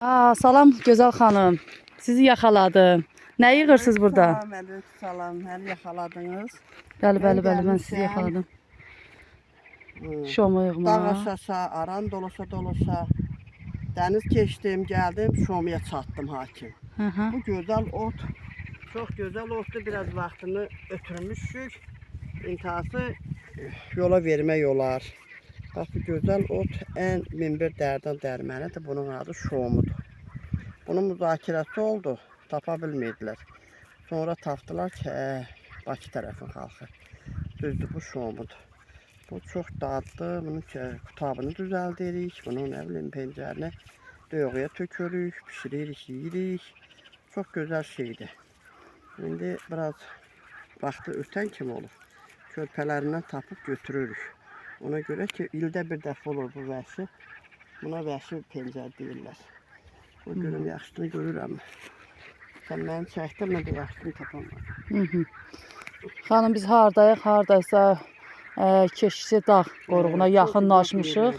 Salam gözəl xanım. Sizi yaxaladım. Nə yığırsınız burada? Salam, salam. Məni yaxaladınız. Bəli, Mən mən sizi gəlmişəm. yaxaladım. Şomu Dağ yığmağa. aşasa, aran dolosa, dəniz keçdim, gəldim, Şomuya çatdım hakim. Bu gözəl ot, çox gözəl otdur. Biraz vaxtını ötürmüşük. İntihası yola vermək olar. Bax, bu gözəl ot ən minbir dərdən dərmənidir. Bunun adı Şomudur. Bunun müzakirəsi oldu, tapa bilmədilər. Sonra tapdılar ki, Bakı tərəfin xalqı. Düzdür, bu Şomudur. Bu çox dadlı, bunun qutabını düzəldirik, bunun nə bilim pencərini döyüyə tökürük, pişiririk, yeyirik. Çox gözəl şeydir. İndi biraz vaxtı ötən kimi olur. Körpələrindən tapıb götürürük. Ona görə ki, ildə bir dəfə olur bu vəhşi. Buna vəhşi pencər deyirlər. O görüm, yaxşını görürəm. Sən məni çəkdin, mən də yaxşını tapamadım. Xanım, biz hardayıq? Hardaysa Keşişi dağ qoruğuna yaxınlaşmışıq.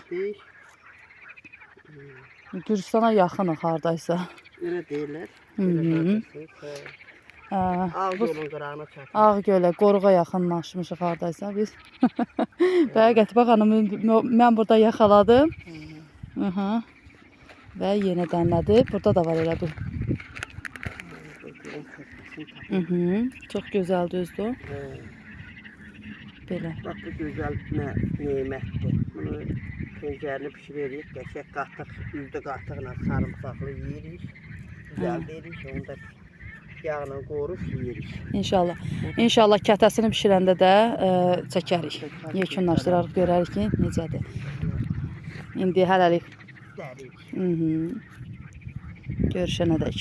Gürcistana yaxınıq hardaysa. Elə deyirlər. Ağgölün qırağına çatmışıq. Ağgölə, qoruğa yaxınlaşmışıq hardaysa biz. Və Qətibə xanım, mən burada yaxaladım. Və yenidən nədir? Burada da var elə bu. Çox gözəl düzdür. Belə. Bax, bu gözəl nemətdir. Bunu pencərini pişiririk, qəşək qatıq, üzdü qatıqla sarımsaqlı yeyirik. Düzəldirik, onu da yağla qorup yeyirik. İnşallah. İnşallah kətəsini pişirəndə də çəkərik. Yekunlaşdırarıq, görərik ki, necədir. İndi hələlik. Dərik. Görüşənədək.